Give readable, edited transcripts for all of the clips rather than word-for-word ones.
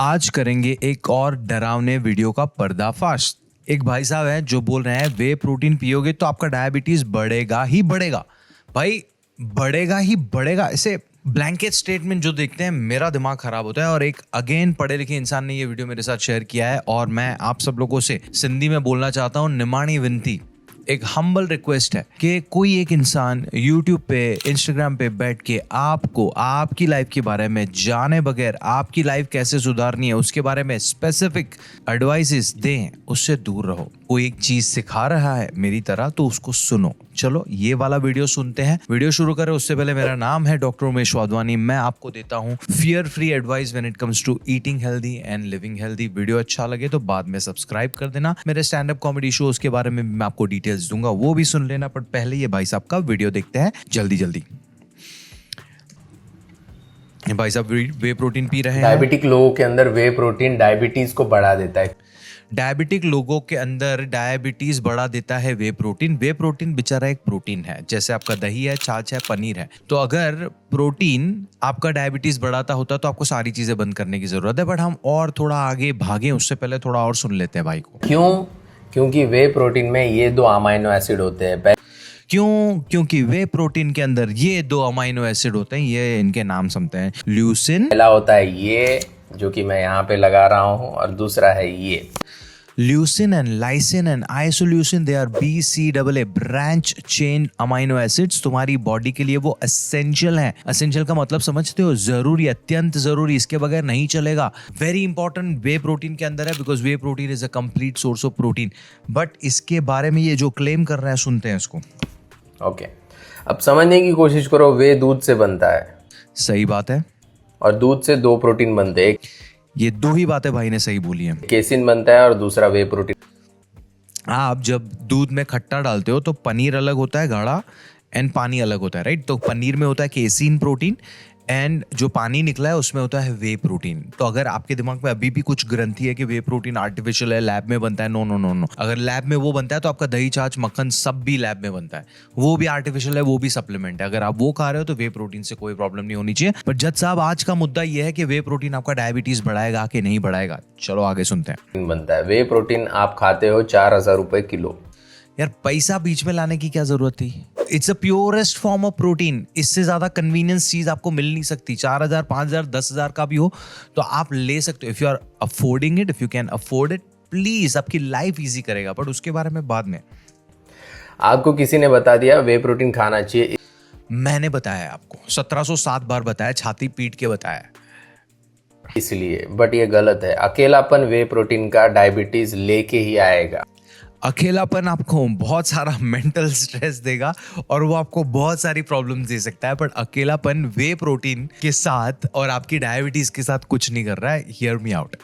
आज करेंगे एक और डरावने वीडियो का पर्दाफाश। एक भाई साहब हैं जो बोल रहे हैं वे प्रोटीन पियोगे तो आपका डायबिटीज बढ़ेगा ही बढ़ेगा। भाई बढ़ेगा ही बढ़ेगा, ऐसे ब्लैंकेट स्टेटमेंट जो देखते हैं मेरा दिमाग खराब होता है। और एक अगेन पढ़े लिखे इंसान ने ये वीडियो मेरे साथ शेयर किया है और मैं आप सब लोगों से सिंधी में बोलना चाहता हूँ, निमाणी विनती, एक हम्बल रिक्वेस्ट है कि कोई एक इंसान YouTube पे, Instagram पे बैठ के आपको आपकी लाइफ के बारे में जाने बगैर आपकी लाइफ कैसे सुधारनी है उसके बारे में स्पेसिफिक एडवाइसेस दें, उससे दूर रहो। कोई एक चीज सिखा रहा है मेरी तरह तो उसको सुनो। चलो ये वाला वीडियो सुनते हैं। वीडियो शुरू करें उससे पहले मेरा नाम है डॉक्टर उमेश वाधवानी। मैं आपको देता हूँ fear free advice when it comes to eating healthy and living healthy. Video अच्छा लगे तो बाद में सब्सक्राइब कर देना। मेरे स्टैंड अप कॉमेडी शोज के बारे में मैं आपको डिटेल्स दूंगा, वो भी सुन लेना। पर पहले ये भाई साहब का वीडियो देखते हैं जल्दी जल्दी। भाई साहब वे प्रोटीन पी रहे हैं। डायबिटिक लोगों के अंदर वे प्रोटीन डायबिटीज को बढ़ा देता है। डायबिटिक लोगों के अंदर डायबिटीज बढ़ा देता है वे प्रोटीन। वे प्रोटीन बेचारा एक प्रोटीन है, जैसे आपका दही है, छाछ है, पनीर है। तो अगर प्रोटीन आपका डायबिटीज बढ़ाता होता तो आपको सारी चीजें बंद करने की जरूरत है। बट हम और थोड़ा आगे भागे उससे पहले थोड़ा और सुन लेते हैं भाई को। क्यों? क्योंकि वे प्रोटीन में ये 2 अमाइनो एसिड होते हैं। क्यों? क्योंकि वे प्रोटीन के अंदर ये 2 अमाइनो एसिड होते हैं। ये इनके नाम समझते हैं। ल्यूसिन, पहला होता है ये जो कि मैं यहाँ पे लगा रहा हूँ, और दूसरा है ये। Leucine and lysine and isoleucine, they are BCAA branch chain amino acids. तुम्हारी बॉडी के लिए वो एसेंशियल है। एसेंशियल का मतलब समझते हो? जरूरी, अत्यंत जरूरी, इसके बगैर नहीं चलेगा। वेरी इंपॉर्टेंट वे प्रोटीन के अंदर है, because way protein is a complete source of protein. But इसके बारे में ये जो क्लेम कर रहा है, सुनते हैं इसको। ओके, अब समझने की कोशिश करो। वे दूध से बनता है। सही बात है। और दूध से 2 प्रोटीन बनते हैं। ये 2 ही बातें भाई ने सही बोली है। केसिन बनता है और दूसरा वे प्रोटीन। आप जब दूध में खट्टा डालते हो तो पनीर अलग होता है गाढ़ा एंड पानी अलग होता है, राइट? तो पनीर में होता है केसिन प्रोटीन एंड जो पानी निकला है उसमें होता है वे प्रोटीन। तो अगर आपके दिमाग में अभी भी कुछ ग्रंथि है कि वे प्रोटीन आर्टिफिशियल है, लैब में बनता है, नो नो नो नो। अगर लैब में वो बनता है तो आपका दही, छाछ, मक्खन सब भी लैब में बनता है, वो भी आर्टिफिशियल है, वो भी सप्लीमेंट है। अगर आप वो खा रहे हो तो वे प्रोटीन से कोई प्रॉब्लम नहीं होनी चाहिए। पर जज साहब, आज का मुद्दा ये है कि वे प्रोटीन आपका डायबिटीज बढ़ाएगा कि नहीं बढ़ाएगा। चलो आगे सुनते हैं। बनता है। वे प्रोटीन आप खाते हो 4000 रुपए किलो। यार पैसा बीच में लाने की क्या जरूरत थी? It's a purest form of protein. इससे ज्यादा कन्वीनियंस चीज आपको मिल नहीं सकती। 4000, 5000, 10,000 का भी हो तो आप ले सकते हो। If you are affording it, if you can afford it, please, आपकी लाइफ इजी करेगा। बट उसके बारे में बाद में। आपको किसी ने बता दिया वे प्रोटीन खाना चाहिए। मैंने बताया आपको 1707 बार बताया, छाती पीट के बताया इसलिए, बट ये गलत है। अकेलापन वे प्रोटीन का डायबिटीज लेके ही आएगा। अकेलापन आपको बहुत सारा मेंटल स्ट्रेस देगा और वो आपको बहुत सारी प्रॉब्लम्स दे सकता है। बट अकेलापन वे प्रोटीन के साथ और आपकी डायबिटीज के साथ कुछ नहीं कर रहा है। Hear me out.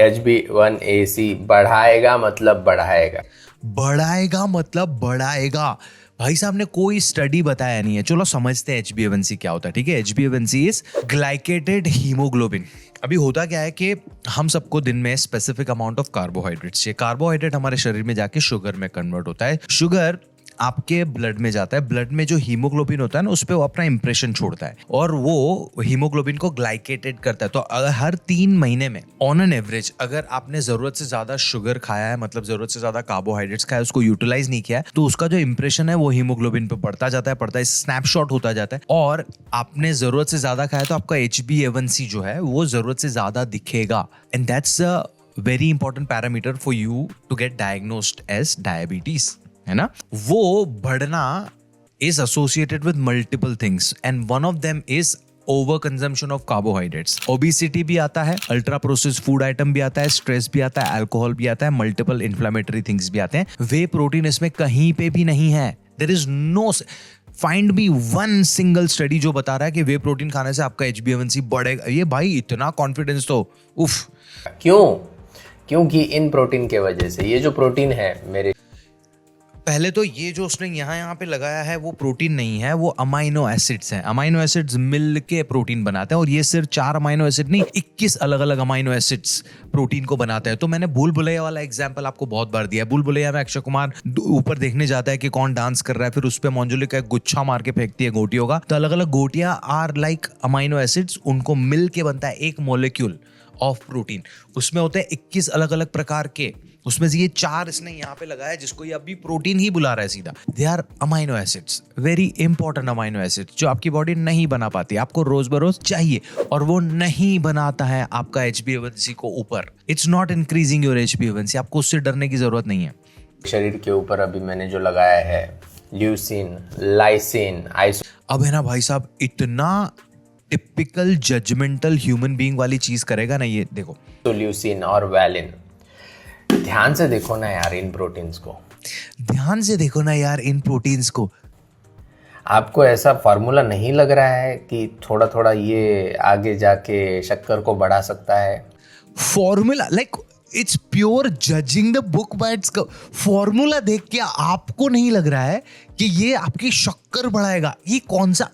HbA1c बढ़ाएगा मतलब बढ़ाएगा। बढ़ाएगा मतलब बढ़ाएगा। भाई साहब ने कोई स्टडी बताया नहीं है। चलो समझते हैं HbA1c क्या होता है, ठीक है? HbA1c is glycated haemoglobin. अभी होता क्या है कि हम सबको दिन में स्पेसिफिक अमाउंट ऑफ कार्बोहाइड्रेट्स चाहिए। कार्बोहाइड्रेट हमारे शरीर में जाके शुगर में कन्वर्ट होता है। शुगर आपके ब्लड में जाता है। ब्लड में जो हीमोग्लोबिन होता है ना, उस पे वो अपना इंप्रेशन छोड़ता है और वो हीमोग्लोबिन को ग्लाइकेटेड करता है। तो अगर हर 3 महीने में ऑन एन एवरेज अगर आपने जरूरत से ज्यादा शुगर खाया है, मतलब जरूरत से ज्यादा कार्बोहाइड्रेट्स खाया, उसको यूटिलाइज नहीं किया है, तो उसका जो इंप्रेशन है वो हीमोग्लोबिन पे बढ़ता जाता है, स्नैपशॉट होता जाता है। और आपने जरूरत से ज्यादा खाया तो आपका HbA1c जो है वो जरूरत से ज्यादा दिखेगा। And that's a very important parameter for you to get diagnosed as diabetes, है ना? वो बढ़ना is associated with multiple things and one of them is over consumption of carbohydrates. Obesity भी आता है, ultra processed food item भी आता है, stress भी आता है, alcohol भी आता है, multiple inflammatory things भी आते हैं। वे प्रोटीन इसमें कहीं पे भी नहीं है। There is no find me one single study जो बता रहा है कि वे प्रोटीन खाने से आपका HbA1c बढ़ेगा। ये भाई इतना कॉन्फिडेंस तो उफ। क्यों? क्योंकि इन प्रोटीन के वजह से ये जो प्रोटीन है मेरे, पहले तो ये जो उसने यहाँ पे लगाया है वो प्रोटीन नहीं है, वो अमाइनो एसिड्स हैं। अमाइनो एसिड्स मिल के प्रोटीन बनाते हैं और ये सिर्फ 4 अमाइनो एसिड नहीं, 21 अलग अलग अमाइनो एसिड्स प्रोटीन को बनाते हैं। तो मैंने भूल भुलैया वाला एग्जांपल आपको बहुत बार दिया है। भूल भुलैया में अक्षय कुमार ऊपर देखने जाता है कि कौन डांस कर रहा है, फिर उस पर मंजुली का एक गुच्छा मार के फेंकती है गोटियों का। तो अलग अलग गोटियां आर लाइक अमाइनो एसिड्स, उनको मिल के बनता है एक मोलिक्यूल ऑफ प्रोटीन। उसमें होते हैं 21 अलग अलग प्रकार के, उसमें से ये 4 इसने यहाँ पे लगाया जिसको ये अभी प्रोटीन ही बुला रहा है सीधा। They are amino acids, very important amino acids जो आपकी बॉडी नहीं बना पाती, आपको रोज बरोज चाहिए, और वो नहीं बनाता है आपका HbA1c को ऊपर। It's not increasing your HbA1c, आपको उससे डरने की जरूरत नहीं है। शरीर के ऊपर अभी मैंने जो लगाया है ल्यूसिन, लाइसिन, आइसो, अब है ना भाई साहब, इतना टिपिकल जजमेंटल ह्यूमन बीइंग वाली चीज करेगा ना ये, देखो ल्यूसिन और वैलिन। ध्यान से देखो ना यार इन प्रोटीन्स को, ध्यान से देखो ना यार इन प्रोटीन्स को। आपको ऐसा फार्मूला नहीं लग रहा है कि थोड़ा थोड़ा ये आगे जाके शक्कर को बढ़ा सकता है? Formula like it's pure judging the book by it's formula देख के आपको नहीं लग रहा है कि ये आपकी शक्कर बढ़ाएगा? ये कौन सा,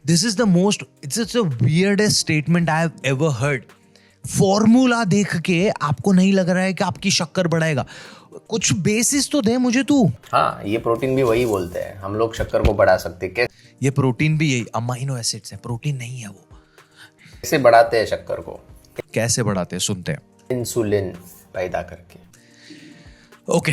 this is the most, it's a weirdest statement I have ever heard. Formula देख के आपको नहीं लग रहा है कि आपकी शक्कर बढ़ाएगा? कुछ बेसिस तो दे मुझे तू। हाँ, ये प्रोटीन भी वही बोलते हैं, हम लोग शक्कर को बढ़ा सकते हैं। ये प्रोटीन भी यही अमाइनो एसिड्स है, प्रोटीन नहीं है वो। कैसे बढ़ाते हैं शक्कर को? कैसे बढ़ाते हैं सुनते हैं। इंसुलिन पैदा करके। ओके,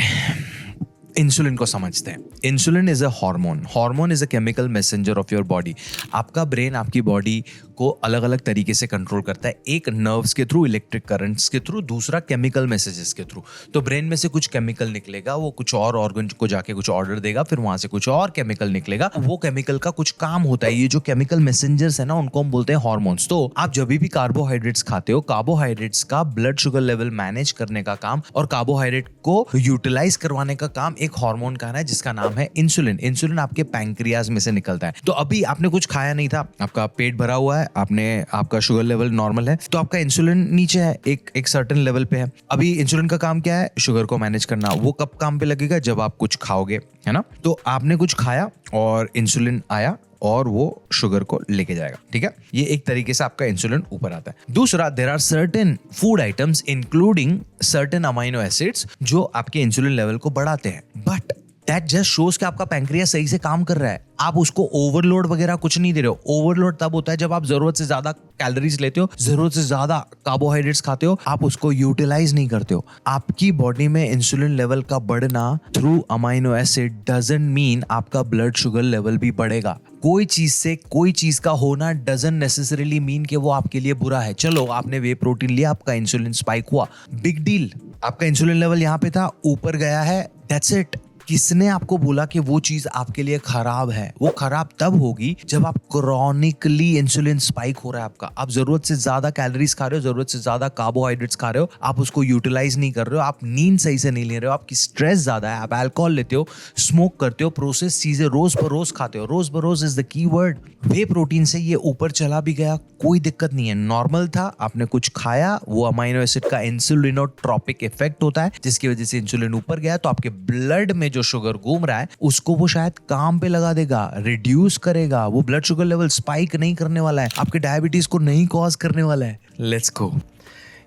इंसुलिन को समझते हैं। Insulin is a hormone, hormone is a chemical messenger of your body. आपका ब्रेन आपकी बॉडी को अलग अलग तरीके से कंट्रोल करता है, एक नर्व्स के थ्रू, इलेक्ट्रिक करंट्स के थ्रू, दूसरा केमिकल मैसेजेस के थ्रू। तो ब्रेन में से कुछ केमिकल निकलेगा, वो कुछ और ऑर्गन को जाके कुछ ऑर्डर देगा, फिर वहां से कुछ और केमिकल निकलेगा, वो केमिकल का कुछ काम होता है। ये जो केमिकल मैसेंजर्स है ना, उनको हम बोलते हैं हार्मोन्स। तो आप जब भी कार्बोहाइड्रेट्स खाते हो, कार्बोहाइड्रेट्स का ब्लड शुगर लेवल मैनेज करने का काम और कार्बोहाइड्रेट को यूटिलाइज करवाने का काम एक हार्मोन का है जिसका नाम है इंसुलिन। इंसुलिन आपके पैंक्रियाज में से निकलता है। तो अभी आपने कुछ खाया नहीं था, आपका पेट भरा हुआ है, आपका शुगर लेवल नॉर्मल है, तो आपका इंसुलिन नीचे है, एक सर्टेन लेवल पे है। अभी इंसुलिन का काम क्या है? शुगर को मैनेज करना। वो कब काम पे लगेगा? जब आप कुछ खाओगे, है ना? तो आपने कुछ खाया और इंसुलिन आया और वो शुगर को लेके जाएगा, ठीक है? ये एक तरीके से आपका इंसुलिन ऊपर आता है। दूसरा, there are certain food items including certain amino acids जो आपके इंसुलिन लेवल को बढ़ाते हैं, बट दैट जस्ट शोज कि आपका पैंक्रियास सही से काम कर रहा है। आप उसको ओवरलोड वगैरह कुछ नहीं दे रहे हो। ओवरलोड तब होता है जब आप जरूरत से ज्यादा कैलोरीज लेते हो, जरूरत से ज्यादा कार्बोहाइड्रेट्स खाते हो, आप उसको यूटिलाइज नहीं करते हो। आपकी बॉडी में इंसुलिन लेवल का बढ़ना through amino acid doesn't mean आपका ब्लड शुगर लेवल भी बढ़ेगा। कोई चीज से कोई चीज का होना डजंट नेसेसरीली मीन कि वो आपके लिए बुरा है। चलो, आपने वे प्रोटीन लिया, आपका इंसुलिन स्पाइक हुआ, बिग डील। आपका इंसुलिन लेवल यहाँ पे था, ऊपर गया है, दैट्स इट। किसने आपको बोला कि वो चीज आपके लिए खराब है? वो खराब तब होगी जब आप क्रॉनिकली इंसुलिन स्पाइक हो रहा है आपका। आप जरूरत से ज्यादा कैलोरीज खा रहे हो, जरूरत से ज्यादा कार्बोहाइड्रेट्स खा रहे हो, आप उसको यूटिलाइज नहीं कर रहे हो, आप नींद सही से नहीं ले रहे हो, आपकी स्ट्रेस ज्यादा है, आप अल्कोहल लेते हो, स्मोक करते हो, प्रोसेस चीजें रोज बरोज खाते हो। रोज बरोज is the key word. Whey protein से ये ऊपर चला भी गया, कोई दिक्कत नहीं है, नॉर्मल था। आपने कुछ खाया, वो अमाइनो एसिड का इंसुलिनोट्रोपिक इफेक्ट होता है जिसकी वजह से इंसुलिन ऊपर गया, तो आपके ब्लड में जो शुगर घूम रहा है उसको वो शायद काम पे लगा देगा, रिड्यूस करेगा। वो ब्लड शुगर लेवल स्पाइक नहीं करने वाला है, आपके डायबिटीज को नहीं कॉज करने वाला है। Let's go.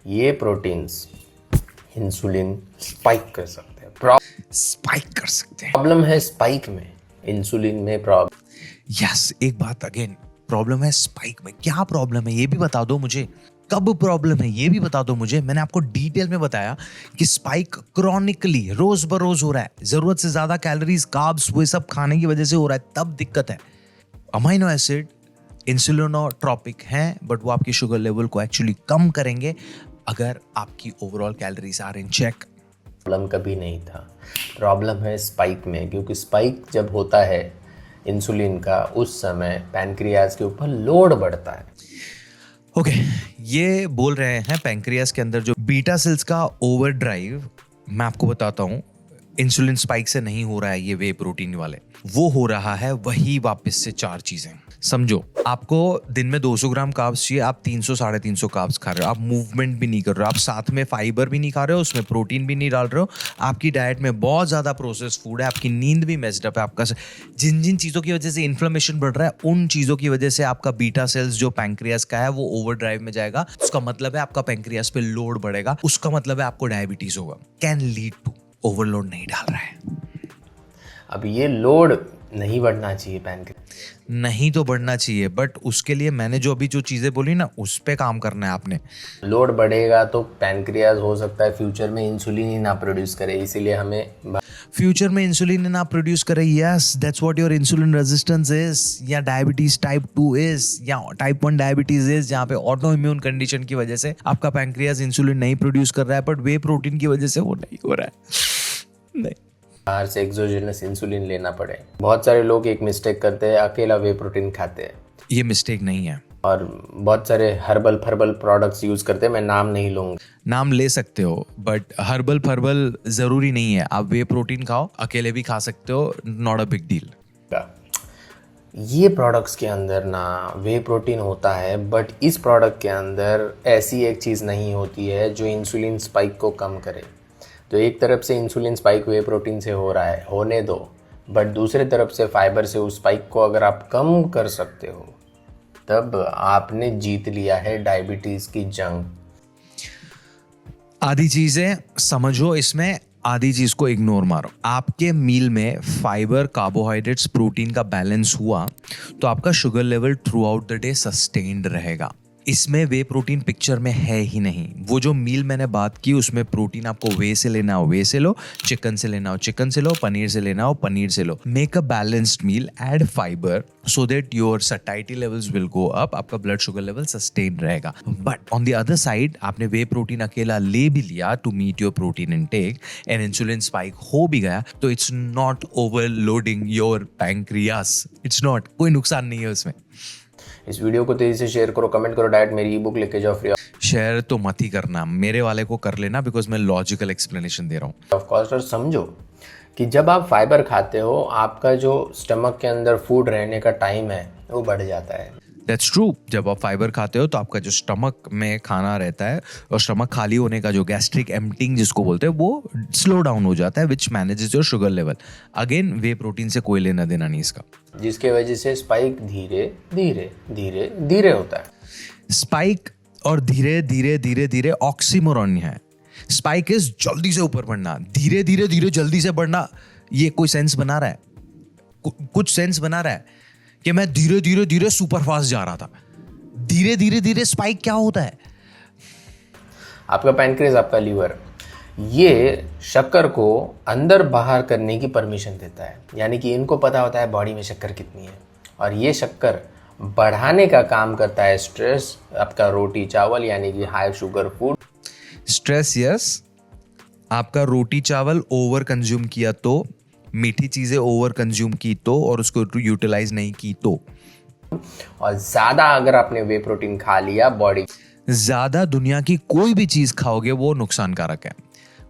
ये प्रोटीन्स इंसुलिन स्पाइक कर सकते हैं, स्पाइक कर सकते हैं। प्रॉब्लम है स्पाइक में, इंसुलिन में प्रॉब्लम। यस, एक बात अगेन, प्रॉब्लम है स्पाइक में। क्या प्रॉब्लम है ये भी बता दो मुझे, कब प्रॉब्लम है ये भी बता दो मुझे। मैंने आपको डिटेल में बताया कि स्पाइक क्रॉनिकली रोज बरोज हो रहा है, जरूरत से ज्यादा कैलोरीज, कार्ब्स, वो सब खाने की वजह से हो रहा है, तब दिक्कत है। अमाइनो एसिड इंसुलिनोट्रोपिक हैं, बट वो आपकी शुगर लेवल को एक्चुअली कम करेंगे अगर आपकी overall calories are in check. Problem कभी नहीं था, प्रॉब्लम है स्पाइक में, क्योंकि स्पाइक जब होता है इंसुलिन का, उस समय पैनक्रियाज के ऊपर लोड बढ़ता है। ओके, ये बोल रहे हैं पैंक्रियास के अंदर जो बीटा सेल्स का ओवरड्राइव, मैं आपको बताता हूँ, इंसुलिन स्पाइक से नहीं हो रहा है, ये वे प्रोटीन वाले, वो हो रहा है वही वापस से 4 चीजें। समझो, आपको दिन में 200 ग्राम कार्ब्स चाहिए, आप 300-350 कार्ब्स खा रहे हो, आप मूवमेंट भी नहीं कर रहे हो, आप साथ में फाइबर भी नहीं खा रहे हो, उसमें प्रोटीन भी नहीं डाल रहे हो, आपकी डाइट में बहुत ज्यादा प्रोसेस फूड है, आपकी नींद भी मेस्ड अप है, आपका जिन जिन चीजों की वजह से इन्फ्लेमेशन बढ़ रहा है, उन चीजों की वजह से आपका बीटा सेल्स जो पैंक्रियास का है वो ओवरड्राइव में जाएगा। उसका मतलब है आपका पैंक्रियास पे लोड बढ़ेगा, उसका मतलब है आपको डायबिटीज होगा। कैन लीड टू ओवरलोड नहीं डाल रहा है। अब ये लोड नहीं बढ़ना चाहिए पैनक्रियाज। नहीं तो बढ़ना चाहिए, बट उसके लिए मैंने जो अभी जो चीज़ें बोली ना, उस पे काम करना है आपने। लोड बढ़ेगा तो पैनक्रियाज हो सकता है फ्यूचर में इंसुलिन ही ना प्रोड्यूस करे, इसीलिए हमें फ्यूचर में इंसुलिन ना प्रोड्यूस करे, yes that's what your insulin resistance is, या डायबिटीज टाइप 2 इज, या टाइप 1 डायबिटीज इज, जहाँ पे ऑटो इम्यून कंडीशन की वजह से आपका पैंक्रियाज इंसुलिन नहीं प्रोड्यूस कर रहा है, बट वे प्रोटीन की वजह से वो नहीं हो रहा है। नहीं, बाहर से एक्सोजेनस इंसुलिन लेना पड़े। बहुत सारे लोग एक मिस्टेक करते हैं, अकेला वे प्रोटीन खाते हैं, ये मिस्टेक नहीं है। और बहुत सारे हर्बल प्रोडक्ट्स यूज करते हैं, मैं नाम नहीं लूंगा। नाम ले सकते हो, बट हर्बल जरूरी नहीं है। आप वे प्रोटीन खाओ, अकेले भी खा सकते हो, नॉट अ बिग डील। ये प्रोडक्ट्स के अंदर ना वे प्रोटीन होता है, बट इस प्रोडक्ट के अंदर ऐसी एक चीज़ नहीं होती है जो इंसुलिन स्पाइक को कम करे। तो एक तरफ से इंसुलिन स्पाइक वे प्रोटीन से हो रहा है, होने दो, बट दूसरे तरफ से फाइबर से उस स्पाइक को अगर आप कम कर सकते हो, तब आपने जीत लिया है डायबिटीज की जंग। आधी चीजें समझो इसमें, आधी चीज को इग्नोर मारो। आपके मील में फाइबर, कार्बोहाइड्रेट्स, प्रोटीन का बैलेंस हुआ तो आपका sugar level through out the day sustained रहेगा। इसमें वे प्रोटीन पिक्चर में है ही नहीं। वो जो मील मैंने बात की उसमें प्रोटीन आपको वे से लेना हो वे से लो, चिकन से लेना हो चिकन से लो, पनीर से लेना हो पनीर से लो। Make a balanced meal, add fibre so that your satiety levels will go up, आपका ब्लड शुगर लेवल सस्टेन रहेगा। But on the other side आपने वे प्रोटीन अकेला ले भी लिया to meet your protein intake and insulin spike हो भी गया, तो it's not overloading your pancreas, it's not, कोई नुकसान नहीं है उसमें। इस वीडियो को तेजी से शेयर करो, कमेंट करो, डायरेक्ट मेरी ई बुक लेके जाओ फ्री शेयर तो मत ही करना, मेरे वाले को कर लेना, बिकॉज मैं लॉजिकल एक्सप्लेनेशन दे रहा हूँ। Of cost. और समझो कि जब आप फाइबर खाते हो, आपका जो स्टमक के अंदर फूड रहने का टाइम है वो बढ़ जाता है। That's true. जब आप फाइबर खाते हो तो आपका जो स्टमक में खाना रहता है और स्टमक खाली होने का जो गैस्ट्रिक एम्प्टिंग जिसको बोलते हैं, वो स्लो डाउन हो जाता है, which manages your sugar level. Again whey protein से कोई लेना देना नहीं इसका, जिसके वजह से स्पाइक धीरे धीरे धीरे धीरे होता है। स्पाइक और धीरे धीरे धीरे धीरे ऑक्सीमोरॉन है। स्पाइक इज जल्दी से ऊपर बढ़ना, धीरे धीरे धीरे जल्दी से बढ़ना। ये कोई सेंस बना रहा है? कुछ सेंस बना रहा है कि मैं धीरे धीरे धीरे सुपर फास्ट जा रहा था? धीरे धीरे धीरे स्पाइक क्या होता है? आपका पैनक्रियाज, आपका लीवर, ये शक्कर को अंदर बाहर करने की परमिशन देता है। यानी कि इनको पता होता है बॉडी में शक्कर कितनी है, और ये शक्कर बढ़ाने का काम करता है स्ट्रेस, आपका रोटी चावल यानी कि high sugar food. Stress, yes. आपका रोटी चावल ओवर कंज्यूम किया तो, मीठी चीजें ओवर कंज्यूम की तो, और उसको यूटिलाइज नहीं की तो, और ज्यादा अगर आपने वे प्रोटीन खा लिया, बॉडी ज्यादा दुनिया की कोई भी चीज खाओगे वो नुकसानकारक है,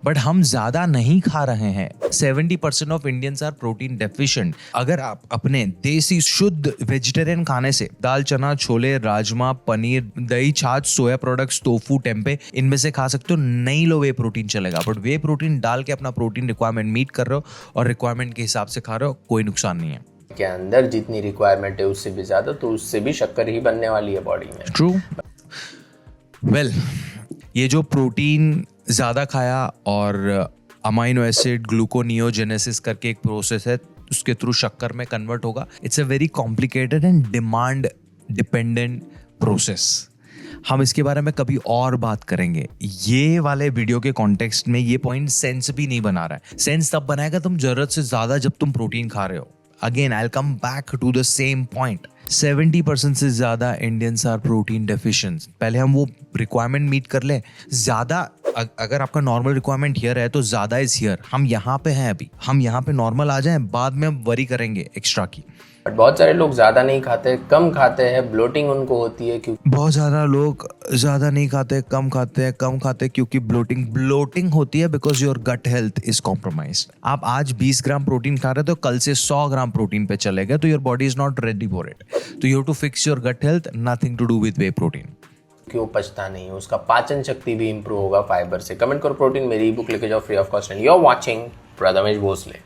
बट हम ज्यादा नहीं खा रहे हैं। 70% of Indians are protein deficient. अगर आप अपने देसी शुद्ध वेजिटेरियन खाने से, दाल चना छोले राजमा पनीर दही छाछ सोया प्रोडक्ट्स टोफू टेम्पे, इनमें से खा सकते हो, नहीं लो वे प्रोटीन चलेगा, बट वे प्रोटीन डाल के अपना प्रोटीन रिक्वायरमेंट मीट कर रहे हो और रिक्वायरमेंट के हिसाब से खा रहे हो, कोई नुकसान नहीं है। के अंदर जितनी रिक्वायरमेंट है उससे भी ज्यादा, तो उससे भी शक्कर ही बनने वाली है बॉडी में। ट्रू। वेल, ये जो प्रोटीन ज्यादा खाया और अमाइनो एसिड ग्लूकोनियोजेनेसिस करके एक प्रोसेस है, उसके थ्रू शक्कर में कन्वर्ट होगा। It's a very complicated and demand dependent process. हम इसके बारे में कभी और बात करेंगे। ये वाले वीडियो के कॉन्टेक्स्ट में ये पॉइंट सेंस भी नहीं बना रहा है। सेंस तब बनाएगा तुम जरूरत से ज्यादा जब तुम प्रोटीन खा रहे हो। Again I will come back to the same point. 70% से ज्यादा इंडियंस आर प्रोटीन डेफिशिएंट। पहले हम वो रिक्वायरमेंट मीट कर ले। ज्यादा अगर आपका नॉर्मल रिक्वायरमेंट हियर है तो ज्यादा इज हियर। हम यहाँ पे हैं अभी, हम यहाँ पे नॉर्मल आ जाएं, बाद में हम वरी करेंगे एक्स्ट्रा की। बट बहुत सारे लोग ज्यादा नहीं खाते, कम खाते हैं, ब्लोटिंग उनको होती है। क्योंकि बहुत ज्यादा लोग ज्यादा नहीं खाते, कम खाते क्योंकि ब्लोटिंग होती है because your gut health is compromised. आप आज 20 ग्राम प्रोटीन खा रहे हो तो कल से 100 ग्राम प्रोटीन पे चले गए, तो your body is not ready for it. तो you have to fix your gut health, nothing to do with whey protein. क्यों पचता नहीं है, उसका पाचन शक्ति भी इंप्रूव होगा फाइबर से। कमेंट करो प्रोटीन, मेरी ई बुक लेके जाओ free of cost. And you are watching Prathamesh Bhosale.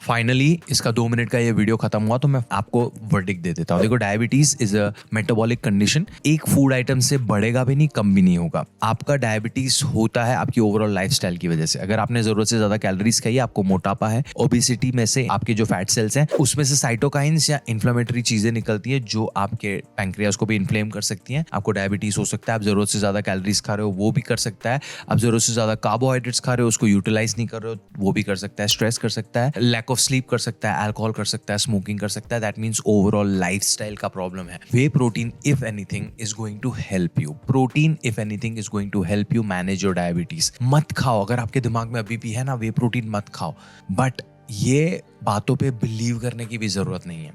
Finally इसका 2 मिनट का ये वीडियो खत्म हुआ तो मैं आपको वर्डिक्ट दे देता हूँ। देखो, diabetes is a metabolic condition. एक फूड आइटम से बढ़ेगा भी नहीं, कम भी नहीं होगा। आपका डायबिटीज होता है आपकी ओवरऑल लाइफस्टाइल की वजह से। अगर आपने जरूरत से ज्यादा कैलोरीज खाई, आपको मोटापा है, ओबेसिटी में से आपके जो फैट सेल्स हैं उसमें से साइटोकाइंस या इन्फ्लेमेटरी चीजें निकलती है जो आपके पैंक्रियाज को भी इन्फ्लेम कर सकती हैं। आपको डायबिटीज हो सकता है। आप जरूरत से ज्यादा कैलोरीज खा रहे हो, वो भी कर सकता है। आप जरूरत से ज्यादा कार्बोहाइड्रेट्स खा रहे हो, उसको यूटिलाइज नहीं कर रहे हो, वो भी कर सकता है। स्ट्रेस कर सकता है, लैक ऑफ स्लीप कर सकता है, अल्कोहल कर सकता है, स्मोकिंग कर सकता है। दैट मीन्स ओवरऑल लाइफस्टाइल का प्रॉब्लम है। Whey protein if anything is going to help you. Protein if anything is going to help you manage your diabetes. मत खाओ, अगर आपके दिमाग में अभी भी है ना वे प्रोटीन मत खाओ, बट ये बातों पे बिलीव करने की भी जरूरत नहीं है।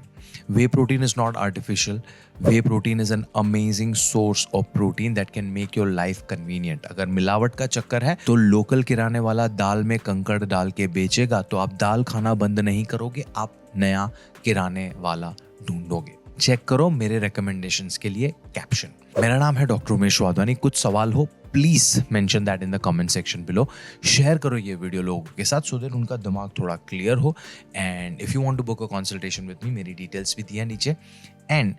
Whey protein is not artificial. Whey protein is an amazing source of protein that can make your life convenient. अगर मिलावट का चक्कर है तो लोकल किराने वाला दाल में कंकड़ डाल के बेचेगा तो आप दाल खाना बंद नहीं करोगे, आप नया किराने वाला ढूंढोगे। चेक करो मेरे रिकमेंडेशंस के लिए कैप्शन। मेरा नाम है डॉक्टर उमेश वाधवानी। कुछ सवाल हो please mention that in the comment section below. Share करो ये वीडियो लोगों के साथ सो दैट उनका दिमाग थोड़ा क्लियर हो। And if you want to book a consultation with me, मेरी डिटेल्स भी दी है नीचे। एंड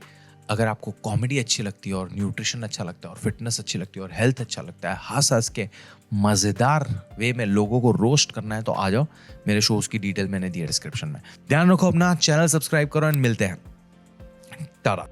अगर आपको कॉमेडी अच्छी लगती है और न्यूट्रिशन अच्छा लगता है और फिटनेस अच्छी लगती है और हेल्थ अच्छा लगता है, हंस हंस के मज़ेदार वे में लोगों को रोस्ट करना है, तो आ जाओ। मेरे शोज की डिटेल मैंने दी है डिस्क्रिप्शन में। ध्यान रखो अपना, चैनल सब्सक्राइब करो एंड मिलते हैं। टाटा।